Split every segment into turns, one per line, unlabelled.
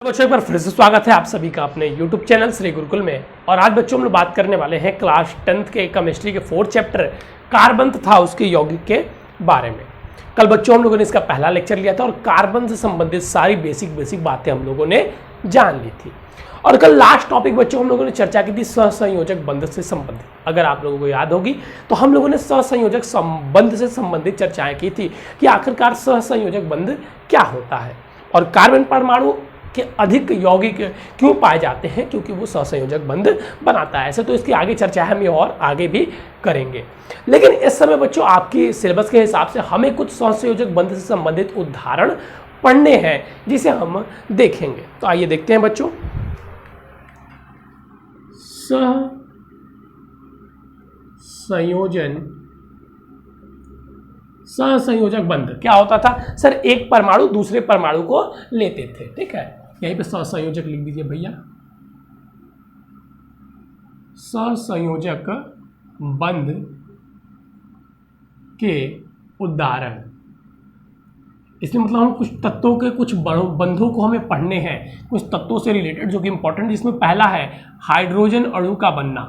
बच्चों एक बार फिर से स्वागत है आप सभी का अपने YouTube चैनल श्री गुरुकुल में। और आज बच्चों हम लोग बात करने वाले हैं क्लास 10th के केमिस्ट्री के 4th चैप्टर कार्बन तथा उसके यौगिक के बारे में। कल बच्चों हम लोगों ने इसका पहला लेक्चर लिया था और कार्बन से संबंधित सारी बेसिक बातें हम लोगों ने जान ली थी। और कल लास्ट टॉपिक बच्चों हम लोगों ने चर्चा की थी सहसंयोजक बंध से संबंधित। अगर आप लोगों को याद होगी तो हम लोगों ने सहसंयोजक संबंध से संबंधित चर्चाएं की थी कि आखिरकार सहसंयोजक बंध क्या होता है और कार्बन परमाणु के अधिक यौगिक क्यों पाए जाते हैं, क्योंकि वो सहसंयोजक बंध बनाता है। ऐसे तो इसकी आगे चर्चा है, हम ये और आगे भी करेंगे। लेकिन इस समय बच्चों आपकी सिलेबस के हिसाब से हमें कुछ सहसंयोजक बंध से संबंधित उदाहरण पढ़ने हैं जिसे हम देखेंगे। तो आइए देखते हैं बच्चों। सहसंयोजक बंध क्या होता था सर? एक परमाणु दूसरे परमाणु को लेते थे, ठीक है। यहीं पे सहसंयोजक लिख दीजिए भैया। सहसंयोजक बंध के उदाहरण, इसमें मतलब हम कुछ तत्वों के कुछ बंधों को हमें पढ़ने हैं, कुछ तत्वों से रिलेटेड जो कि इंपॉर्टेंट। जिसमें पहला है हाइड्रोजन अणु का बनना।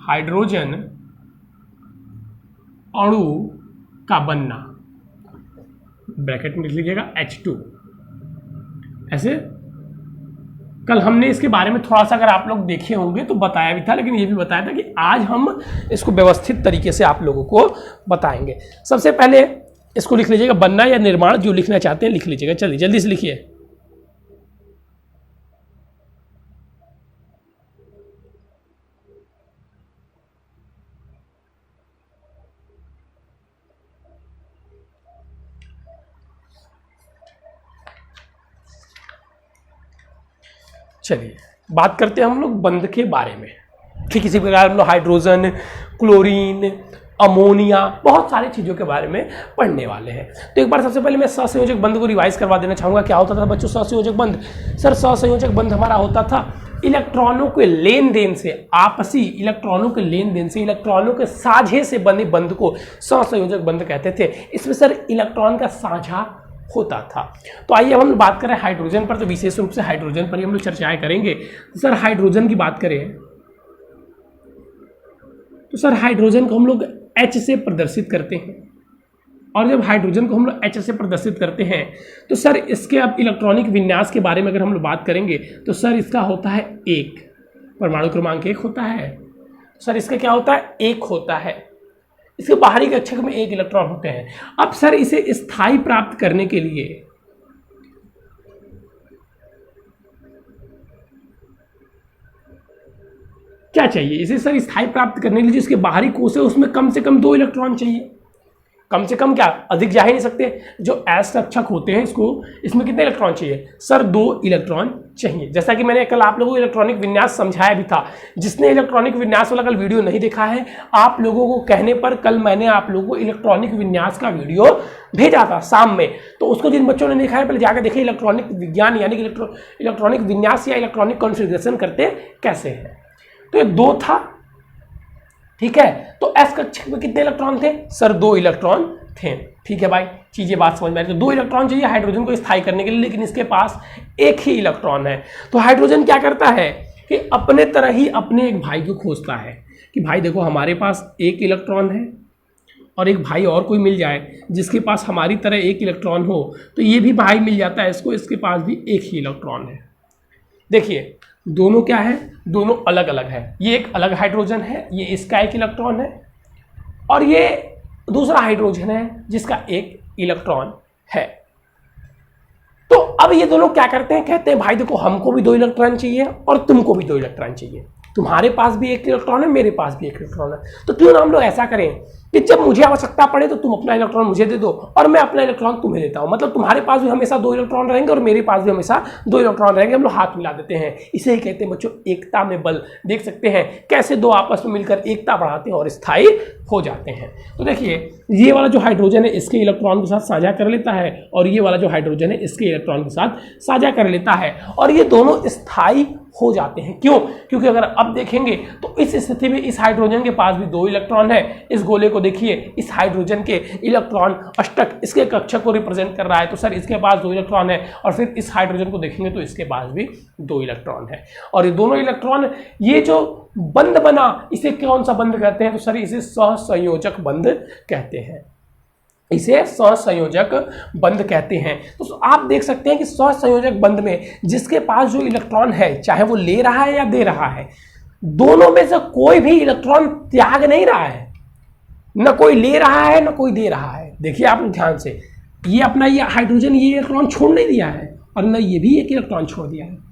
हाइड्रोजन अणु का बनना, ब्रैकेट में लिख लीजिएगा H2। ऐसे कल हमने इसके बारे में थोड़ा सा अगर आप लोग देखे होंगे तो बताया भी था, लेकिन ये भी बताया था कि आज हम इसको व्यवस्थित तरीके से आप लोगों को बताएंगे। सबसे पहले इसको लिख लीजिएगा, बनना या निर्माण, जो लिखना चाहते हैं लिख लीजिएगा। चलिए जल्दी से लिखिए। चलिए बात करते हैं हम लोग बंध के बारे में। ठीक इसी प्रकार हम लोग हाइड्रोजन, क्लोरीन, अमोनिया, बहुत सारी चीज़ों के बारे में पढ़ने वाले हैं। तो एक बार सबसे पहले मैं सहसंयोजक बंध को रिवाइज करवा देना चाहूँगा। क्या होता था बच्चों सहसंयोजक बंध? सर सहसंयोजक बंध हमारा होता था इलेक्ट्रॉनों के लेन देन से, आपसी इलेक्ट्रॉनों के लेन देन से, इलेक्ट्रॉनों के साझे से बने बंध को सहसंयोजक बंध कहते थे। इसमें सर इलेक्ट्रॉन का साझा होता था। तो आइए अब हम बात करें हाइड्रोजन पर, तो विशेष रूप से हाइड्रोजन पर ही हम लोग चर्चाएं करेंगे। तो सर हाइड्रोजन की बात करें तो सर हाइड्रोजन को हम लोग H से प्रदर्शित करते हैं। और जब हाइड्रोजन को हम लोग H से प्रदर्शित करते हैं तो सर इसके अब इलेक्ट्रॉनिक विन्यास के बारे में अगर हम लोग बात करेंगे तो सर इसका होता है 1, परमाणु क्रमांक 1 होता है। सर इसका क्या होता है? 1 होता है। इसके बाहरी कक्षक में 1 इलेक्ट्रॉन होते हैं। अब सर इसे स्थायी प्राप्त करने के लिए क्या चाहिए? इसे सर स्थायी प्राप्त करने के लिए जिसके बाहरी कोश है उसमें कम से कम 2 इलेक्ट्रॉन चाहिए। कम से कम क्या, अधिक जा ही नहीं सकते। जो एस कक्षक होते हैं इसमें कितने इलेक्ट्रॉन चाहिए? सर 2 इलेक्ट्रॉन चाहिए। जैसा कि मैंने कल आप लोगों को इलेक्ट्रॉनिक विन्यास समझाया भी था। जिसने इलेक्ट्रॉनिक विन्यास वाला कल वीडियो नहीं देखा है, आप लोगों को कहने पर कल मैंने आप लोगों को इलेक्ट्रॉनिक विन्यास का वीडियो भेजा था शाम में। तो उसको जिन बच्चों ने देखा है पहले जाकर देखिए इलेक्ट्रॉनिक विज्ञान यानी कि इलेक्ट्रॉनिक विन्यास या इलेक्ट्रॉनिक कॉन्फ़िगरेशन करते कैसे हैं। तो ये 2 था, ठीक है। तो एस कक्षक में कितने इलेक्ट्रॉन थे? सर 2 इलेक्ट्रॉन थे, ठीक है भाई। चीजें बात समझ में आ रही है। तो 2 इलेक्ट्रॉन चाहिए हाइड्रोजन को स्थायी करने के लिए, लेकिन इसके पास 1 ही इलेक्ट्रॉन है। तो हाइड्रोजन क्या करता है कि अपने तरह ही अपने एक भाई को खोजता है कि भाई देखो हमारे पास 1 इलेक्ट्रॉन है और एक भाई और कोई मिल जाए जिसके पास हमारी तरह 1 इलेक्ट्रॉन हो, तो ये भी भाई मिल जाता है इसको, इसके पास भी 1 ही इलेक्ट्रॉन है। देखिए दोनों क्या है? दोनों अलग अलग है। ये एक अलग हाइड्रोजन है, ये इसका 1 इलेक्ट्रॉन है, और ये दूसरा हाइड्रोजन है जिसका 1 इलेक्ट्रॉन है। तो अब ये दोनों क्या करते हैं? कहते हैं भाई देखो हमको भी 2 इलेक्ट्रॉन चाहिए और तुमको भी 2 इलेक्ट्रॉन चाहिए। तुम्हारे पास भी 1 इलेक्ट्रॉन है, मेरे पास भी 1 इलेक्ट्रॉन है। तो क्यों ना हम लोग ऐसा करें कि जब मुझे आवश्यकता पड़े तो तुम अपना इलेक्ट्रॉन मुझे दे दो और मैं अपना इलेक्ट्रॉन तुम्हें देता हूं। मतलब तुम्हारे पास भी हमेशा 2 इलेक्ट्रॉन रहेंगे और मेरे पास भी हमेशा 2 इलेक्ट्रॉन रहेंगे। हम लोग हाथ मिला देते हैं। इसे ही कहते हैं बच्चों एकता में बल। देख सकते हैं कैसे 2 आपस में मिलकर एकता बढ़ाते हैं और स्थायी हो जाते हैं। तो देखिए ये वाला जो हाइड्रोजन है इसके इलेक्ट्रॉन के साथ साझा कर लेता है और ये वाला जो हाइड्रोजन है इसके इलेक्ट्रॉन के साथ साझा कर लेता है, और ये दोनों स्थायी हो जाते हैं। क्यों? क्योंकि अगर अब देखेंगे तो इस स्थिति में इस हाइड्रोजन के पास भी 2 इलेक्ट्रॉन है। इस गोले को देखिए इस हाइड्रोजन के इलेक्ट्रॉन अष्टक इसके कक्षक को रिप्रेजेंट कर रहा है, तो सर इसके पास 2 इलेक्ट्रॉन है। और फिर इस हाइड्रोजन को देखेंगे तो इसके पास भी 2 इलेक्ट्रॉन है। और ये दोनों इलेक्ट्रॉन, ये जो बंध बना इसे कौन सा बंध कहते हैं? तो सर इसे सहसंयोजक बंध कहते हैं, इसे सहसंयोजक बंध कहते हैं। तो आप देख सकते हैं कि सहसंयोजक बंध में जिसके पास जो इलेक्ट्रॉन है, चाहे वो ले रहा है या दे रहा है, दोनों में से कोई भी इलेक्ट्रॉन त्याग नहीं रहा है, न कोई ले रहा है न कोई दे रहा है। देखिए आप ध्यान से, ये अपना ये हाइड्रोजन ये इलेक्ट्रॉन छोड़ नहीं दिया है और न ये भी एक इलेक्ट्रॉन छोड़ दिया है।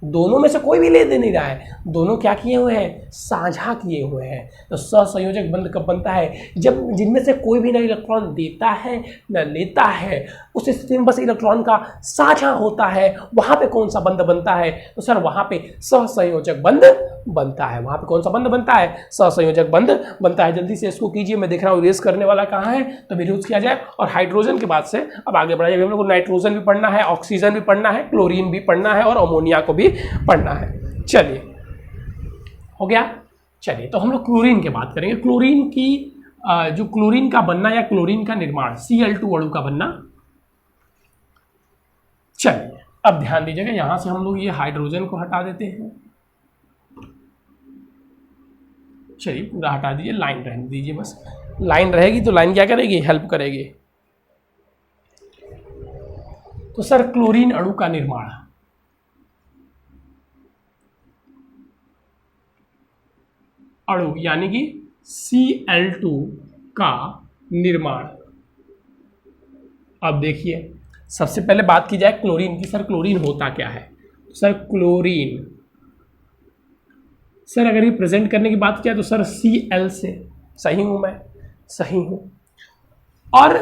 दोनों में से कोई भी ले दे नहीं रहा है, दोनों क्या किए हुए हैं? साझा किए हुए हैं। तो सहसंयोजक बंध कब बनता है? जब जिनमें से कोई भी ना इलेक्ट्रॉन देता है न लेता है, उस स्थिति में बस इलेक्ट्रॉन का साझा होता है। वहां पे कौन सा बंध बनता है? तो सर वहां पे सहसंयोजक बंध बनता है। वहां पे कौन सा बंध बनता है? सहसंयोजक बंध बनता है। जल्दी से इसको कीजिए, मैं देख रहा हूँ इरेज करने वाला कहाँ है, तो इरेज किया जाए। और हाइड्रोजन के बाद से अब आगे बढ़ा जाए। हम लोग को नाइट्रोजन भी पढ़ना है, ऑक्सीजन भी पढ़ना है, क्लोरीन भी पढ़ना है और अमोनिया को भी पढ़ना है। चलिए हो गया। चलिए तो हम लोग क्लोरीन की बात करेंगे। क्लोरीन की जो क्लोरीन का बनना या क्लोरीन का निर्माण, Cl2 अणु का बनना। चलिए अब ध्यान दीजिएगा, यहां से हम लोग ये हाइड्रोजन को हटा देते हैं। चलिए पूरा हटा दीजिए, लाइन रहने दीजिए, बस लाइन रहेगी तो लाइन क्या करेगी? हेल्प करेगी। तो सर क्लोरीन अणु का निर्माण, अणु यानी कि Cl2 का निर्माण। अब देखिए सबसे पहले बात की जाए क्लोरीन की। सर क्लोरीन होता क्या है? सर क्लोरीन, सर अगर ये प्रेजेंट करने की बात किया तो सर Cl से, सही हूं मैं? सही हूं। और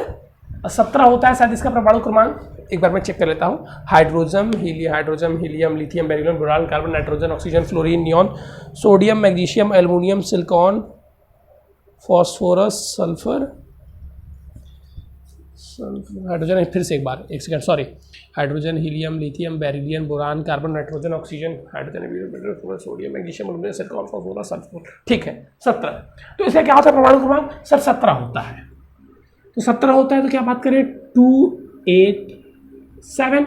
17 होता है शायद इसका परमाणु क्रमांक, एक बार मैं चेक कर लेता हूँ। Hydrogen, helium, lithium, beryllium, boron, carbon, nitrogen, oxygen, fluorine, neon, sodium, magnesium, aluminium, silicon, phosphorus, sulphur, hydrogen, फिर से एक बार, एक second, sorry. Hydrogen, helium, lithium, beryllium, boron, carbon, nitrogen, oxygen, hydrogen, sodium, magnesium, aluminium, silicon, phosphorus, sulphur. ठीक है 17। तो इसका क्या होता है परमाणु क्रमांक? सर 17 होता है। तो 17 होता है तो क्या बात करें? 2, 8, 7।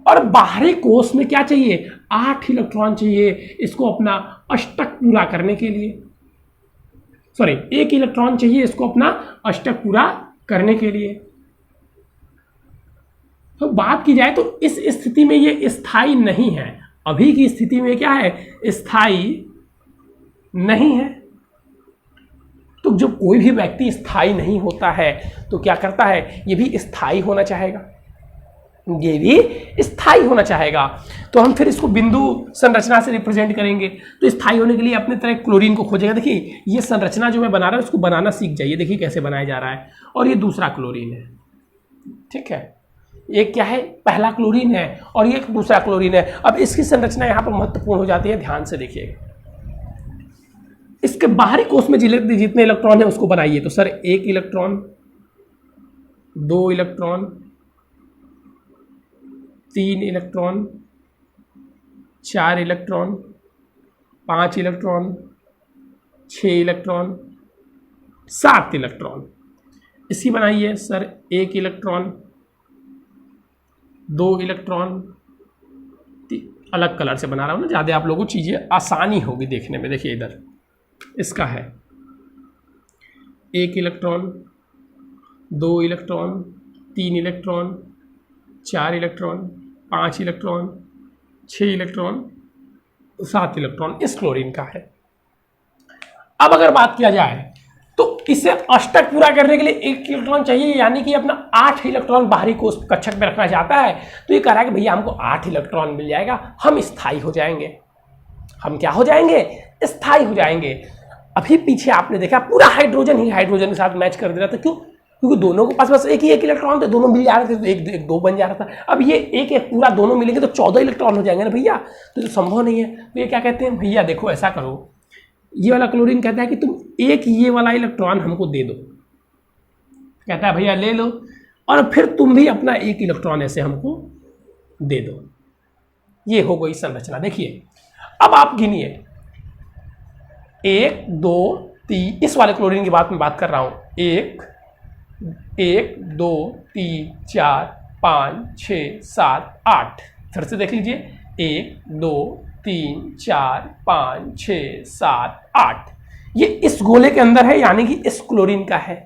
और बाहरी कोष में क्या चाहिए? 8 इलेक्ट्रॉन चाहिए इसको अपना अष्टक पूरा करने के लिए। सॉरी, 1 इलेक्ट्रॉन चाहिए इसको अपना अष्टक पूरा करने के लिए। तो बात की जाए तो इस स्थिति में ये स्थायी नहीं है। अभी की स्थिति में क्या है? स्थायी नहीं है। तो जब कोई भी व्यक्ति स्थायी नहीं होता है तो क्या करता है? ये भी स्थायी होना चाहेगा, ये भी स्थायी होना चाहेगा। तो हम फिर इसको बिंदु संरचना से रिप्रेजेंट करेंगे। तो स्थायी होने के लिए अपने तरह क्लोरीन को खोजेगा। देखिए ये संरचना जो मैं बना रहा हूं इसको बनाना सीख जाइए। देखिए कैसे बनाया जा रहा है। और ये दूसरा क्लोरीन है, ठीक है। एक क्या है? पहला क्लोरीन है और ये दूसरा क्लोरीन है। अब इसकी संरचना यहां पर महत्वपूर्ण हो जाती है, ध्यान से देखिएगा। इसके बाहरी कोष में जितने इलेक्ट्रॉन है उसको बनाइए। तो sir 1 electron, 2 electron, 3 electron, 4 electron, 5 electron, 6 electron, 7 electron. इसकी बनाइए सर 1 इलेक्ट्रॉन, 2 इलेक्ट्रॉन, अलग कलर से बना रहा हूँ ना, ज़्यादा आप लोगों को चीज़ें आसानी होगी देखने में। देखिए इधर इसका है 1 electron, 2 electron, 3 electron, 4 electron, 5 electron, 6 electron, 7 electron इस क्लोरीन का है। अब अगर बात किया जाए तो इसे अष्टक पूरा करने के लिए 1 इलेक्ट्रॉन चाहिए, यानी कि अपना 8 इलेक्ट्रॉन बाहरी कोष कक्षक में रखना चाहता है। तो ये कह रहा है कि भैया हमको 8 इलेक्ट्रॉन मिल जाएगा, हम स्थायी हो जाएंगे। हम क्या हो जाएंगे? स्थायी हो जाएंगे। अभी पीछे आपने देखा पूरा हाइड्रोजन ही हाइड्रोजन के साथ मैच कर दे रहा था। क्यों? क्योंकि दोनों के पास बस एक ही 1 इलेक्ट्रॉन थे, दोनों मिल जा रहे थे, तो एक 2 बन जा रहा था। अब ये एक पूरा दोनों मिलेंगे तो 14 इलेक्ट्रॉन हो जाएंगे ना भैया, तो संभव नहीं है। तो ये क्या कहते हैं? भैया देखो ऐसा करो, ये वाला क्लोरीन कहता है कि तुम एक ये वाला इलेक्ट्रॉन हमको दे दो। कहता है भैया ले लो, और फिर तुम भी अपना 1 इलेक्ट्रॉन ऐसे हमको दे दो। ये हो गई संरचना। देखिए अब आप गिनिए 1, 2, इस वाले क्लोरीन की बात कर रहा हूं, 1 1 2 3 4 5 6 7 8। फिर से देख लीजिए, 1 2 3 4 5 6 7 8। ये इस गोले के अंदर है, यानी कि इस क्लोरीन का है।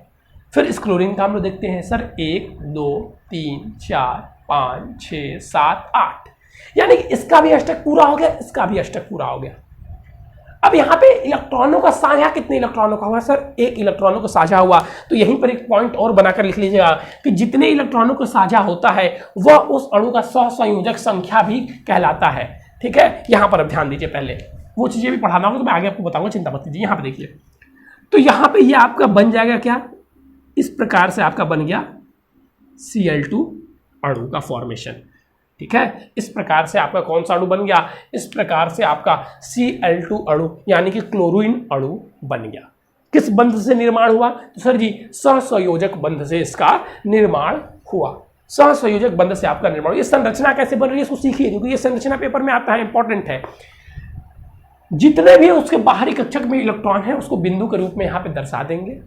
फिर इस क्लोरीन का हम लोग देखते हैं सर, 1 2 3 4 5 6 7 8, यानी कि इसका भी अष्टक पूरा हो गया, इसका भी अष्टक पूरा हो गया। अब यहाँ पे इलेक्ट्रॉनों का साझा कितने इलेक्ट्रॉनों का हुआ सर? 1 इलेक्ट्रॉनों को साझा हुआ। तो यहीं पर एक पॉइंट और बनाकर लिख लीजिएगा कि जितने इलेक्ट्रॉनों को साझा होता है वह उस अणु का सहसंयोजक संख्या भी कहलाता है। ठीक है, यहां पर अब ध्यान दीजिए, पहले वो चीजें भी पढ़ाना होगा तो मैं आगे आपको बताऊंगा, चिंता मत कीजिए। यहां पर देखिए, तो यहां पे ये आपका बन जाएगा क्या, इस प्रकार से आपका बन गया Cl2 अणु का फॉर्मेशन। ठीक है, इस प्रकार से आपका कौन सा अणु बन गया, इस प्रकार से आपका Cl2 अणु यानी कि क्लोरीन अणु बन गया। किस बंध से निर्माण हुआ? तो सर जी सहसंयोजक बंध से इसका निर्माण हुआ। सहसंयोजक बंध से आपका निर्माण। ये संरचना कैसे बन रही है इसको सीखिए, क्योंकि ये संरचना पेपर में आता है, इंपॉर्टेंट है। जितने भी उसके बाहरी कक्षक में इलेक्ट्रॉन है उसको बिंदु के रूप में यहाँ पे दर्शा देंगे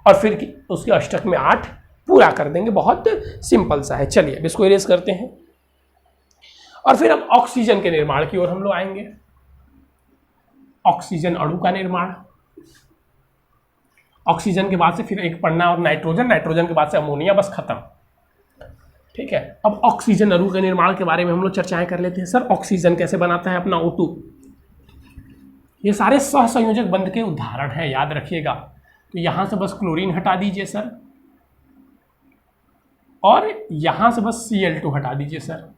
और फिर उसके अष्टक में 8 पूरा कर देंगे। बहुत सिंपल सा है। चलिए अब इसको इरेज करते हैं और फिर अब ऑक्सीजन के निर्माण की ओर हम लोग आएंगे। ऑक्सीजन अणु का निर्माण, ऑक्सीजन के बाद से फिर एक पढ़ना और नाइट्रोजन, नाइट्रोजन के बाद से अमोनिया, बस खत्म। ठीक है, अब ऑक्सीजन अणु के निर्माण के बारे में हम लोग चर्चाएं कर लेते हैं। सर ऑक्सीजन कैसे बनाता है अपना O2? ये सारे सहसंयोजक बंध के उदाहरण है, याद रखिएगा। तो यहां से बस क्लोरीन हटा दीजिए सर, और यहां से बस Cl2 हटा दीजिए सर।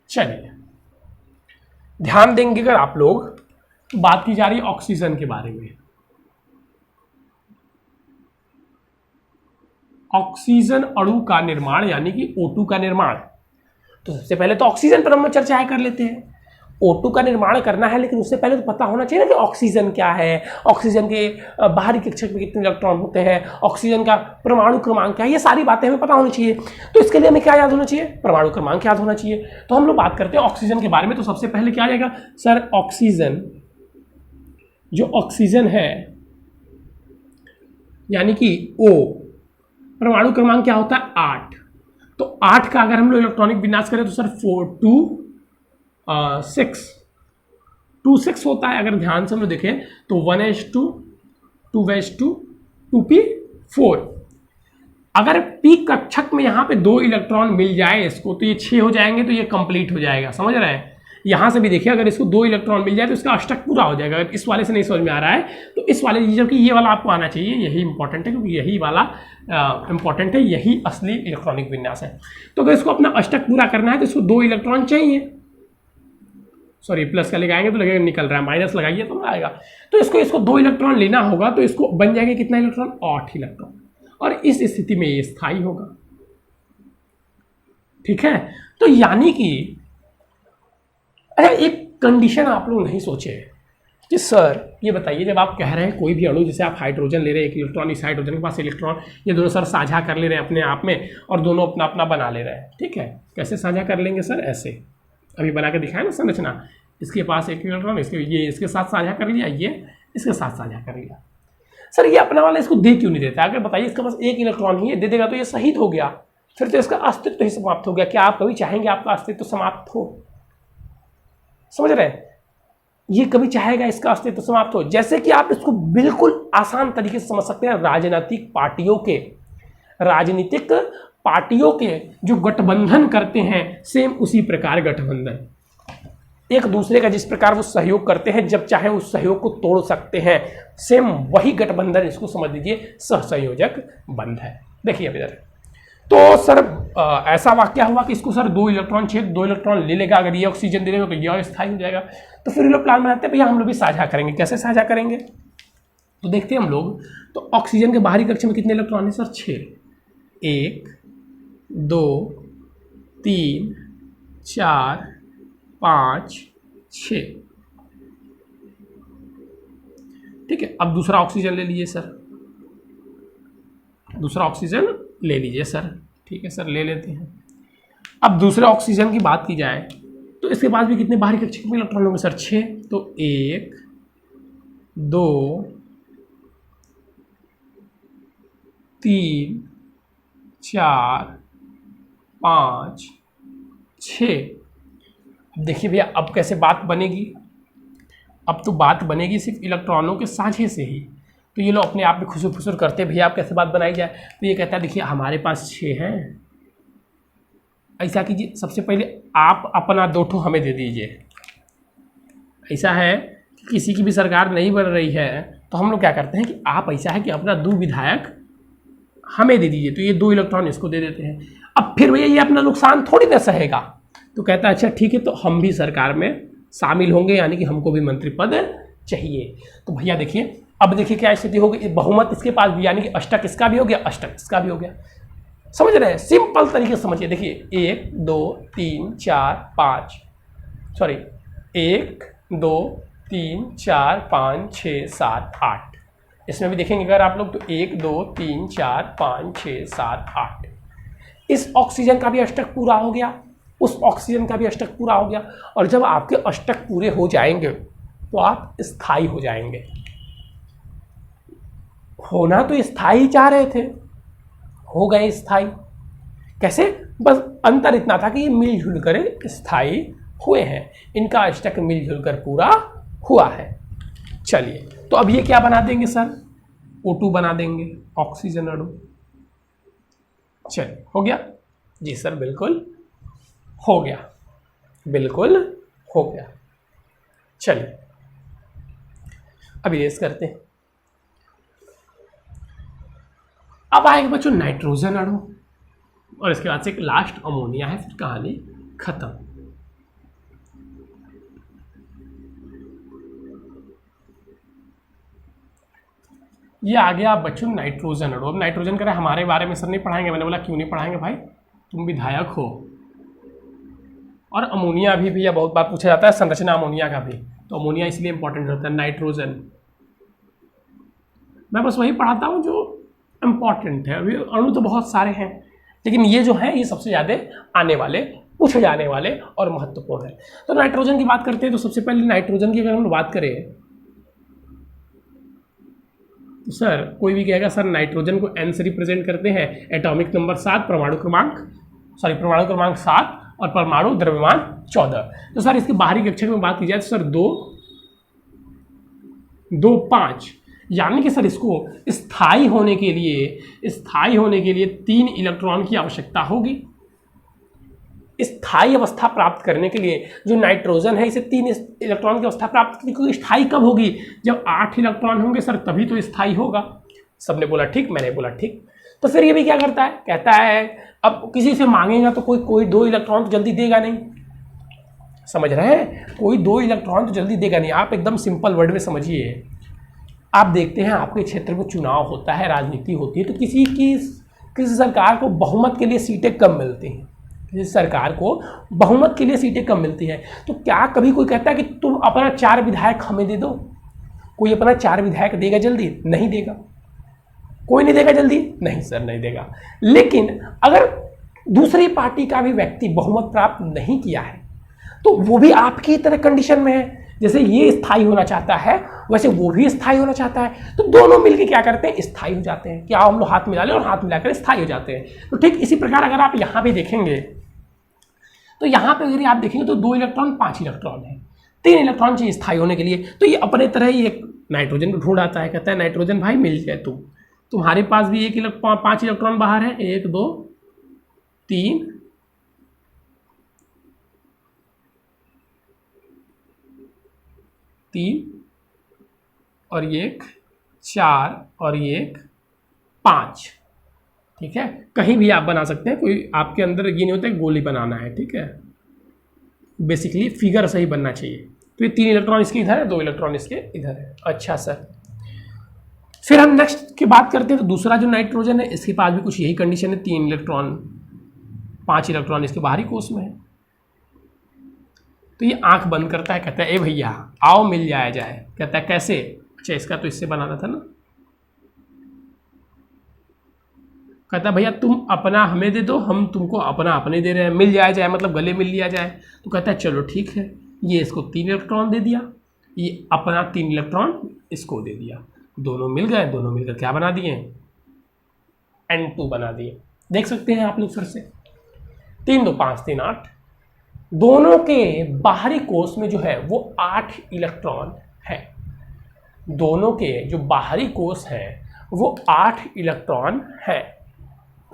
चलिए ध्यान देंगे अगर आप लोग, तो बात की जा रही है ऑक्सीजन के बारे में। ऑक्सीजन अणु का निर्माण यानी कि O2 का निर्माण। तो सबसे पहले तो ऑक्सीजन पर हम चर्चा कर लेते हैं। O2 का निर्माण करना है, लेकिन उससे पहले तो पता होना चाहिए ना कि ऑक्सीजन क्या है, ऑक्सीजन के बाहरी कक्षक में कितने इलेक्ट्रॉन होते हैं, ऑक्सीजन का परमाणु क्रमांक क्या है, ये सारी बातें हमें पता होनी चाहिए। तो इसके लिए हमें क्या याद होना चाहिए? परमाणु क्रमांक याद होना चाहिए। तो हम लोग बात करते हैं ऑक्सीजन के बारे में। तो सबसे पहले क्या आ जाएगा सर? ऑक्सीजन, जो ऑक्सीजन है यानी कि O, परमाणु क्रमांक क्या होता है? 8। तो 8 का अगर हम लोग इलेक्ट्रॉनिक विन्यास करें तो सर 2 6 होता है। अगर ध्यान से हम लोग देखें तो 1s2 2s2 2p4। अगर p कक्षक में यहाँ पे 2 इलेक्ट्रॉन मिल जाए इसको तो ये 6 हो जाएंगे, तो ये कंप्लीट हो जाएगा। समझ रहे हैं? यहाँ से भी देखिए, अगर इसको 2 इलेक्ट्रॉन मिल जाए तो इसका अष्टक पूरा हो जाएगा। अगर इस वाले से नहीं समझ में आ रहा है तो इस वाले, जबकि ये वाला आपको आना चाहिए, यही इंपॉर्टेंट है, क्योंकि यही वाला इंपॉर्टेंट है, यही असली इलेक्ट्रॉनिक विन्यास है। तो अगर इसको अपना अष्टक पूरा करना है तो इसको 2 इलेक्ट्रॉन चाहिए। सॉरी, प्लस का लगाएंगे तो लगेगा निकल रहा है, माइनस लगाइए तो आएगा। तो इसको 2 इलेक्ट्रॉन लेना होगा, तो इसको बन जाएगा कितना इलेक्ट्रॉन? 8 इलेक्ट्रॉन। और इस स्थिति में ये स्थायी होगा। ठीक है, तो यानी कि एक कंडीशन आप लोग नहीं सोचे कि सर ये बताइए, जब आप कह रहे हैं कोई भी अणु, जैसे आप हाइड्रोजन ले रहे हैं, एक इलेक्ट्रॉन, इस हाइड्रोजन के पास इलेक्ट्रॉन, ये दोनों सर साझा कर ले रहे हैं अपने आप में और दोनों अपना अपना बना ले रहे हैं। ठीक है, कैसे साझा कर लेंगे सर? ऐसे अभी बना के दिखाया ना संरचना। इसके पास एक इलेक्ट्रॉन, ये इसके साथ साझा कर लिया, ये इसके साथ साझा कर लिया। सर ये अपना वाला इसको दे क्यों नहीं देता? अगर बताइए इसके पास एक इलेक्ट्रॉन ही दे देगा तो ये शहीद हो गया, फिर तो इसका अस्तित्व ही समाप्त हो गया। क्या आप कभी चाहेंगे आपका अस्तित्व समाप्त हो? समझ रहे हैं? ये कभी चाहेगा इसका अस्तित्व समाप्त हो? जैसे कि आप इसको बिल्कुल आसान तरीके से समझ सकते हैं, राजनीतिक पार्टियों के जो गठबंधन करते हैं, सेम उसी प्रकार गठबंधन एक दूसरे का जिस प्रकार वो सहयोग करते हैं, जब चाहे उस सहयोग को तोड़ सकते हैं, सेम वही गठबंधन, इसको समझ लीजिए सहसंयोजक बंध है। देखिए अब इधर तो सर ऐसा वाक्य हुआ कि इसको सर 2 इलेक्ट्रॉन चाहिए, 2 इलेक्ट्रॉन ले लेगा। अगर ये ऑक्सीजन दे देगा तो यह स्थायी हो जाएगा। तो फिर लोग प्लान बनाते हैं भैया हम लोग भी साझा करेंगे। कैसे साझा करेंगे? तो देखते हैं हम लोग। तो ऑक्सीजन के बाहरी कक्ष में कितने इलेक्ट्रॉन है सर? 6। 1 2 3 4 5 6। ठीक है, अब दूसरा ऑक्सीजन ले लीजिए सर, दूसरा ऑक्सीजन ले लीजिए सर। ठीक है सर, ले लेते हैं। अब दूसरे ऑक्सीजन की बात की जाए तो इसके पास भी कितने बाहरी कक्षक में इलेक्ट्रॉन होंगे सर? 6। तो 1 2 3 4 5 6। अब देखिए भैया, अब कैसे बात बनेगी? अब तो बात बनेगी सिर्फ इलेक्ट्रॉनों के साझे से ही। तो ये लोग अपने आप में खुसुर फुसुर करते भैया आप कैसे बात बनाई जाए। तो ये कहता है देखिए हमारे पास 6 हैं, ऐसा कीजिए सबसे पहले आप अपना 2 ठो हमें दे दीजिए। ऐसा है कि किसी की भी सरकार नहीं बन रही है तो हम लोग क्या करते हैं कि आप ऐसा है कि अपना 2 विधायक हमें दे दीजिए। तो ये 2 इलेक्ट्रॉन इसको दे देते हैं। अब फिर भैया ये अपना नुकसान थोड़ी ना सहेगा, तो कहता है अच्छा ठीक है, तो हम भी सरकार में शामिल होंगे, यानी कि हमको भी मंत्री पद चाहिए। तो भैया देखिए, अब देखिए क्या स्थिति हो गई, बहुमत इसके पास भी, यानी कि अष्टक इसका भी हो गया, अष्टक इसका भी हो गया। समझ रहे हैं? सिंपल तरीके से समझिए। देखिए 1 2 3 4 5, सॉरी 1 2 3 4 5 6 7 8। इसमें भी देखेंगे अगर आप लोग तो 1 2 3 4 5 6 7 8। इस ऑक्सीजन का भी अष्टक पूरा हो गया, उस ऑक्सीजन का भी अष्टक पूरा हो गया। और जब आपके अष्टक पूरे हो जाएंगे तो आप स्थायी हो जाएंगे। होना तो स्थायी चाह रहे थे, हो गए स्थायी। कैसे? बस अंतर इतना था कि ये मिलजुल कर स्थायी हुए हैं, इनका अष्टक मिलजुल कर पूरा हुआ है। चलिए, तो अब ये क्या बना देंगे सर? O2 बना देंगे, ऑक्सीजन अणु। चलिए, हो गया जी सर, बिल्कुल हो गया, बिल्कुल हो गया। चलिए अब इरेज करते हैं। अब आएगा बच्चों नाइट्रोजन अणु, और इसके बाद से एक लास्ट अमोनिया है, फिर कहानी खत्म। ये आ गया बच्चों नाइट्रोजन अणु। अब नाइट्रोजन कह रहा है हमारे बारे में सर नहीं पढ़ाएंगे। मैंने बोला क्यों नहीं पढ़ाएंगे भाई, तुम विधायक हो। और अमोनिया भी भैया बहुत बार पूछा जाता है, संरचना अमोनिया का भी, तो अमोनिया इसलिए इंपॉर्टेंट होता है। नाइट्रोजन मैं बस वही पढ़ाता हूँ जो इम्पॉर्टेंट है। अभी अणु तो बहुत सारे हैं, लेकिन ये जो है ये सबसे ज़्यादा आने वाले, पूछे जाने वाले और महत्वपूर्ण है। तो नाइट्रोजन की बात करते हैं, तो सबसे पहले नाइट्रोजन की अगर हम बात करें तो सर कोई भी कहेगा सर नाइट्रोजन को N से रिप्रेजेंट करते हैं, एटॉमिक नंबर 7, परमाणु क्रमांक 7 और परमाणु द्रव्यमान 14। तो सर इसके बाहरी कक्षक में बात की जाए तो सर 2 2 5, यानी कि सर इसको स्थायी होने के लिए 3 इलेक्ट्रॉन की आवश्यकता होगी। स्थायी अवस्था प्राप्त करने के लिए जो नाइट्रोजन है इसे 3 इलेक्ट्रॉन की अवस्था प्राप्त करने के लिए स्थायी कब होगी? जब 8 इलेक्ट्रॉन होंगे सर, तभी तो स्थायी होगा। सबने बोला ठीक, मैंने बोला ठीक। तो फिर ये भी क्या करता है, कहता है अब किसी से मांगेगा तो कोई 2 इलेक्ट्रॉन तो जल्दी देगा नहीं। समझ रहे हैं? कोई 2 इलेक्ट्रॉन तो जल्दी देगा नहीं। आप एकदम सिंपल वर्ड में समझिए। आप देखते हैं आपके क्षेत्र में चुनाव होता है, राजनीति होती है, तो किसी सरकार को बहुमत के लिए सीटें कम मिलती हैं। किसी सरकार को बहुमत के लिए सीटें कम मिलती हैं, तो क्या कभी कोई कहता है कि तुम अपना 4 विधायक हमें दे दो? कोई अपना 4 विधायक देगा जल्दी? नहीं देगा। कोई नहीं देगा जल्दी? नहीं सर, नहीं देगा। लेकिन अगर दूसरी पार्टी का भी व्यक्ति बहुमत प्राप्त नहीं किया है तो वो भी आपकी तरह कंडीशन में है। जैसे ये स्थायी होना चाहता है वैसे वो भी स्थायी होना चाहता है, तो दोनों मिलकर क्या करते हैं, स्थायी हो जाते हैं। क्या हम लोग हाथ मिला लें और हाथ मिलाकर स्थायी हो जाते हैं। तो ठीक इसी प्रकार अगर आप यहाँ पे देखेंगे तो यहाँ पे अगर आप देखेंगे तो 2 इलेक्ट्रॉन 5 इलेक्ट्रॉन है, 3 इलेक्ट्रॉन चाहिए स्थायी होने के लिए। तो ये अपने तरह ही एक नाइट्रोजन को ढूंढ आता है, कहता है नाइट्रोजन भाई मिल जाए तुम्हारे पास भी 5 इलेक्ट्रॉन बाहर है, 1 2 3 और 1 4 और 1 5। ठीक है, कहीं भी आप बना सकते हैं, कोई आपके अंदर ये नहीं होता है गोली बनाना है। ठीक है, बेसिकली फिगर सही बनना चाहिए। तो ये 3 इलेक्ट्रॉन इसके इधर है, 2 इलेक्ट्रॉन इसके इधर है। अच्छा सर, फिर हम नेक्स्ट की बात करते हैं। तो दूसरा जो नाइट्रोजन है इसके पास भी कुछ यही कंडीशन है, 3 इलेक्ट्रॉन 5 इलेक्ट्रॉन इसके बाहरी कोष में है। तो ये आंख बंद करता है, कहता है ए भैया आओ मिल जाया जाए। कहता है कैसे? अच्छा इसका तो इससे बनाना था ना, कहता है भैया तुम अपना हमें दे दो, हम तुमको अपना अपने दे रहे हैं, मिल जाए मतलब गले मिल लिया जाए। तो कहता है चलो ठीक है, ये इसको 3 इलेक्ट्रॉन दे दिया, ये अपना 3 इलेक्ट्रॉन इसको दे दिया, दोनों मिल गए, दोनों मिलकर क्या बना दिए, N2 बना दिए। देख सकते हैं आप लोग फिर से, 3 2 5 3 8, दोनों के बाहरी कोष में जो है वो 8 इलेक्ट्रॉन है। दोनों के जो बाहरी कोष है वो 8 इलेक्ट्रॉन है।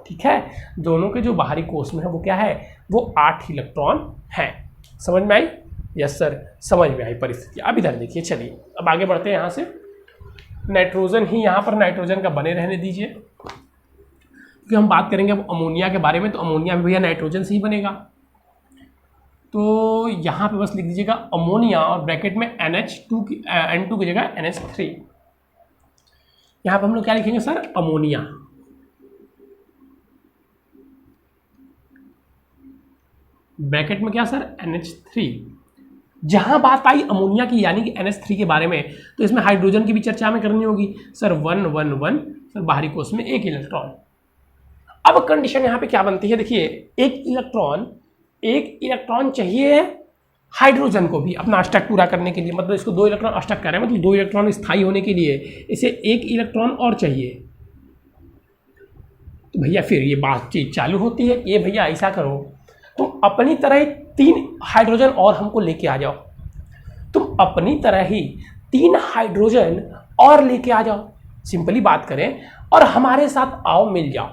ठीक है, दोनों के जो बाहरी कोष में है वो क्या है, वो 8 इलेक्ट्रॉन है। समझ में आई? यस सर, समझ में आई परिस्थिति। अब इधर देखिए, चलिए अब आगे बढ़ते हैं यहाँ से। नाइट्रोजन ही यहाँ पर नाइट्रोजन का बने रहने दीजिए, क्योंकि हम बात करेंगे अब अमोनिया के बारे में, तो अमोनिया भी भैया नाइट्रोजन से ही बनेगा। तो यहाँ पे बस लिख दीजिएगा अमोनिया और ब्रैकेट में N2 की जगह NH3। यहाँ पे हम लोग क्या लिखेंगे सर, अमोनिया। ब्रैकेट में क्या सर, NH3। जहां बात आई अमोनिया की यानी कि NH3 के बारे में, तो इसमें हाइड्रोजन की भी चर्चा में करनी होगी सर। 1 1 1 सर, बाहरी कोष में 1 इलेक्ट्रॉन। अब कंडीशन यहाँ पे क्या बनती है, देखिए एक इलेक्ट्रॉन चाहिए हाइड्रोजन को भी अपना अष्टक पूरा करने के लिए, मतलब इसको 2 इलेक्ट्रॉन अष्टक कर रहे हैं, मतलब 2 इलेक्ट्रॉन स्थायी होने के लिए इसे 1 इलेक्ट्रॉन और चाहिए। तो भैया फिर ये बातचीत चालू होती है, ये भैया ऐसा करो, तुम अपनी तरह 3 हाइड्रोजन और हमको लेके आ जाओ, तुम अपनी तरह ही 3 हाइड्रोजन और लेके आ जाओ। सिंपली बात करें, और हमारे साथ आओ, मिल जाओ,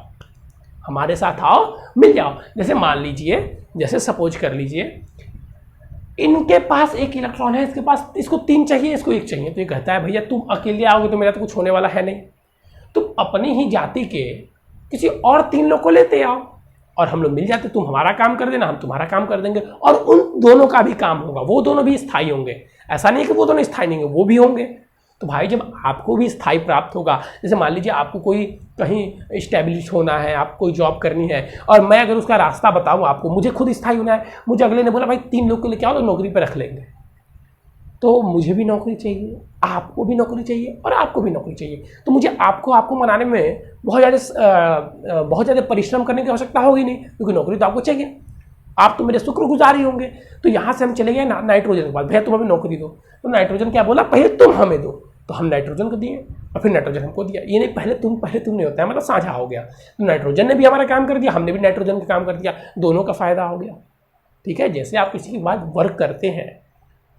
हमारे साथ आओ मिल जाओ। जैसे मान लीजिए, जैसे सपोज कर लीजिए इनके पास 1 इलेक्ट्रॉन है, इसके पास, इसको 3 चाहिए, इसको 1 चाहिए। तो ये कहता है भैया तुम अकेले आओगे तो मेरा तो कुछ होने वाला है नहीं, तुम अपनी ही जाति के किसी और 3 लोग को लेते आओ और हम लोग मिल जाते, तुम हमारा काम कर देना, हम तुम्हारा काम कर देंगे, और उन दोनों का भी काम होगा, वो दोनों भी स्थायी होंगे। ऐसा नहीं कि वो दोनों स्थायी नहीं होंगे, वो भी होंगे। तो भाई जब आपको भी स्थायी प्राप्त होगा, जैसे मान लीजिए आपको कोई कहीं इस्टेब्लिश होना है, आपको कोई जॉब करनी है, और मैं अगर उसका रास्ता बताऊँ आपको, मुझे खुद स्थायी होना है, मुझे अगले ने बोला भाई 3 लोग को लेके आओ तो नौकरी पर रख लेंगे, तो मुझे भी नौकरी चाहिए, आपको भी नौकरी चाहिए, और आपको भी नौकरी चाहिए। तो मुझे आपको मनाने में बहुत ज़्यादा परिश्रम करने की आवश्यकता होगी नहीं, क्योंकि नौकरी तो आपको चाहिए, आप तो मेरे शुक्रगुजार ही होंगे। तो यहाँ से हम चले गए नाइट्रोजन के बाद, भैया तुम हमें नौकरी दो। तो नाइट्रोजन क्या बोला, पहले तुम हमें दो, तो हम नाइट्रोजन को दिए और फिर नाइट्रोजन हमको दिया। ये नहीं पहले तुम नहीं होता है, मतलब साझा हो गया। तो नाइट्रोजन ने भी हमारा काम कर दिया, हमने भी नाइट्रोजन का काम कर दिया, दोनों का फायदा हो गया। ठीक है, जैसे आप किसी के बाद वर्क करते हैं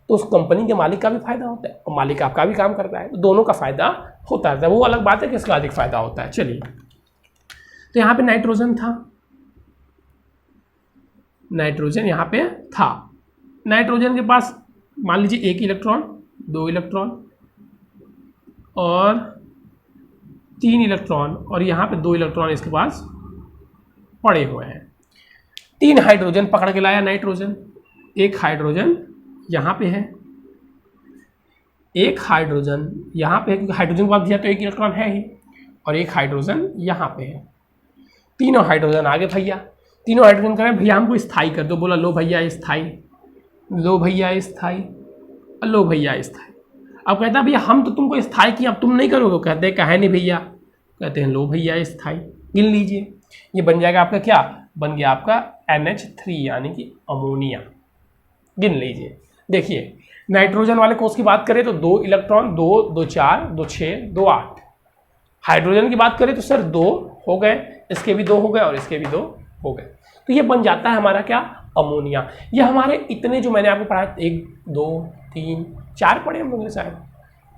तो उस कंपनी के मालिक का भी फायदा होता है और मालिक आपका भी काम करता है, तो दोनों का फायदा होता है। वो अलग बात है कि इसका अधिक फायदा होता है। चलिए, तो यहाँ पे नाइट्रोजन था, नाइट्रोजन यहाँ पे था। नाइट्रोजन के पास मान लीजिए 1 इलेक्ट्रॉन, 2 इलेक्ट्रॉन और 3 इलेक्ट्रॉन, और यहाँ पे 2 इलेक्ट्रॉन इसके पास पड़े हुए हैं। 3 हाइड्रोजन पकड़ के लाया नाइट्रोजन, 1 हाइड्रोजन यहाँ पे है, 1 हाइड्रोजन यहाँ पे है, क्योंकि हाइड्रोजन के पास दिया तो 1 इलेक्ट्रॉन है ही, और 1 हाइड्रोजन यहाँ पे है। तीनों हाइड्रोजन आगे भैया, तीनों हाइड्रोजन करें भैया हमको स्थायी कर दो। बोला लो भैया स्थायी, लो भैया स्थायी, लो भैया स्थायी। अब कहता है भैया हम तो तुमको स्थायी किया, अब तुम नहीं करोगे। कहते हैं कहे नहीं भैया, कहते हैं लो भैया स्थायी, गिन लीजिए। ये बन जाएगा आपका क्या, बन गया आपका NH3 यानी कि अमोनिया। गिन लीजिए, देखिए नाइट्रोजन वाले कोष की बात करें तो 2 इलेक्ट्रॉन, 2 2 4 2 6 2 8। हाइड्रोजन की बात करें तो सर 2 हो गए, इसके भी 2 हो गए और इसके भी 2 हो गए। तो ये बन जाता है हमारा क्या, अमोनिया। ये हमारे इतने जो मैंने आपको पढ़ाया 1 2 3 4 पढ़े हम लोगों ने, शायद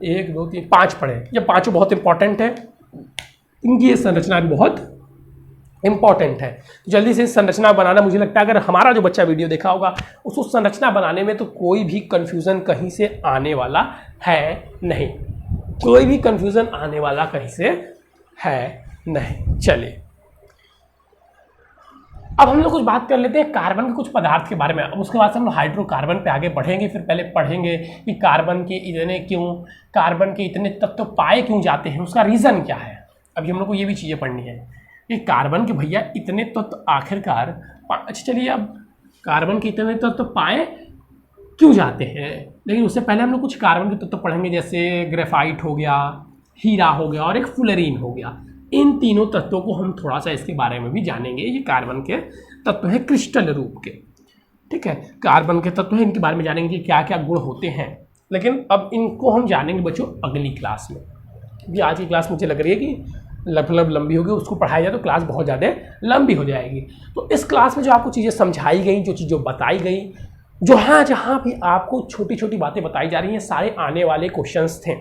1 2 3 5 पढ़े। ये पाँचों बहुत इंपॉर्टेंट है, इनकी ये संरचना भी बहुत इंपॉर्टेंट है। तो जल्दी से संरचना बनाना, मुझे लगता है अगर हमारा जो बच्चा वीडियो देखा होगा उसको संरचना बनाने में तो कोई भी कन्फ्यूज़न कहीं से आने वाला है नहीं, कोई भी कन्फ्यूज़न आने वाला कहीं से है नहीं। चलिए अब हम लोग कुछ बात कर लेते हैं कार्बन के कुछ पदार्थ के बारे में। अब उसके बाद से हम लोग हाइड्रोकार्बन पे आगे बढ़ेंगे। फिर पहले पढ़ेंगे कि कार्बन के इतने तत्व पाए क्यों जाते हैं, उसका रीज़न क्या है। अभी हम लोग को ये भी चीज़ें पढ़नी है कि कार्बन के भैया इतने तत्व आखिरकार, अच्छा चलिए अब कार्बन के इतने तत्व पाए क्यों जाते हैं, लेकिन उससे पहले हम लोग कुछ कार्बन के तत्व पढ़ेंगे, जैसे ग्रेफाइट हो गया, हीरा हो गया और एक फुलेरीन हो गया। इन तीनों तत्वों को हम थोड़ा सा इसके बारे में भी जानेंगे। ये कार्बन के तत्व हैं क्रिस्टल रूप के, ठीक है, कार्बन के तत्व हैं, इनके बारे में जानेंगे कि क्या क्या गुण होते हैं। लेकिन अब इनको हम जानेंगे बच्चों अगली क्लास में, क्योंकि आज की क्लास मुझे लग रही है कि लगभग लंबी होगी, उसको पढ़ाया जाए तो क्लास बहुत ज़्यादा लंबी हो जाएगी। तो इस क्लास में जो आपको चीज़ें समझाई गई, जो चीज़ें बताई गई, जहाँ भी आपको छोटी छोटी बातें बताई जा रही हैं, सारे आने वाले क्वेश्चंस थे।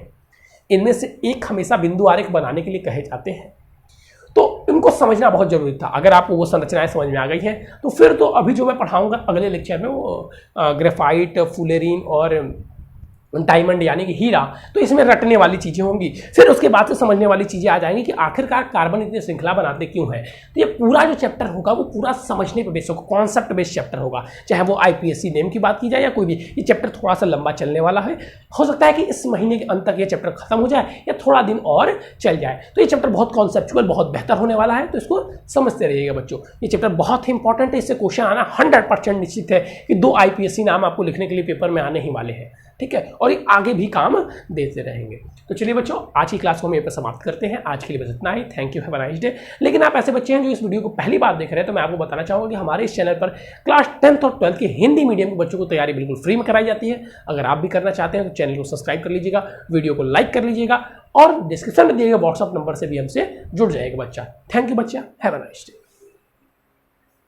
इनमें से एक हमेशा बिंदु आरेख बनाने के लिए कहे जाते हैं, तो इनको समझना बहुत जरूरी था। अगर आपको वो संरचनाएं समझ में आ गई हैं तो फिर तो अभी जो मैं पढ़ाऊंगा अगले लेक्चर में वो ग्रेफाइट, फुलेरिन और डायमंड यानी कि हीरा, तो इसमें रटने वाली चीज़ें होंगी। फिर उसके बाद से समझने वाली चीज़ें आ जाएंगी कि आखिरकार कार्बन इतनी श्रृंखला बनाते क्यों है। तो ये पूरा जो चैप्टर होगा वो पूरा समझने पर बेस्ड होगा, कॉन्सेप्ट बेस्ड चैप्टर होगा, चाहे वो IPSC नेम की बात की जाए या कोई भी। ये चैप्टर थोड़ा सा लंबा चलने वाला है, हो सकता है कि इस महीने के अंत तक ये चैप्टर खत्म हो जाए या थोड़ा दिन और चल जाए। तो ये चैप्टर बहुत कॉन्सेप्चुअल, बहुत बेहतर होने वाला है, तो इसको समझते रहिएगा बच्चों। ये चैप्टर बहुत ही इंपॉर्टेंट है, इससे क्वेश्चन आना 100% निश्चित है कि 2 IPSC नाम आपको लिखने के लिए पेपर में आने ही वाले हैं, ठीक है, और ये आगे भी काम देते रहेंगे। तो चलिए बच्चों, आज की क्लास को हम यहीं पर समाप्त करते हैं। आज के लिए बस इतना ही। Thank you, have a nice day. लेकिन आप ऐसे बच्चे हैं जो इस वीडियो को पहली बार देख रहे हैं, तो मैं आपको बताना चाहूँगा कि हमारे इस चैनल पर क्लास 10th और 12th के हिंदी मीडियम के बच्चों को तैयारी बिल्कुल फ्री में कराई जाती है। अगर आप भी करना चाहते हैं तो चैनल को सब्सक्राइब कर लीजिएगा, वीडियो को लाइक कर लीजिएगा और डिस्क्रिप्शन में दिए गए व्हाट्सअप नंबर से भी हमसे जुड़ जाएगा बच्चा। थैंक यू बच्चा, हैव अ नाइस डे।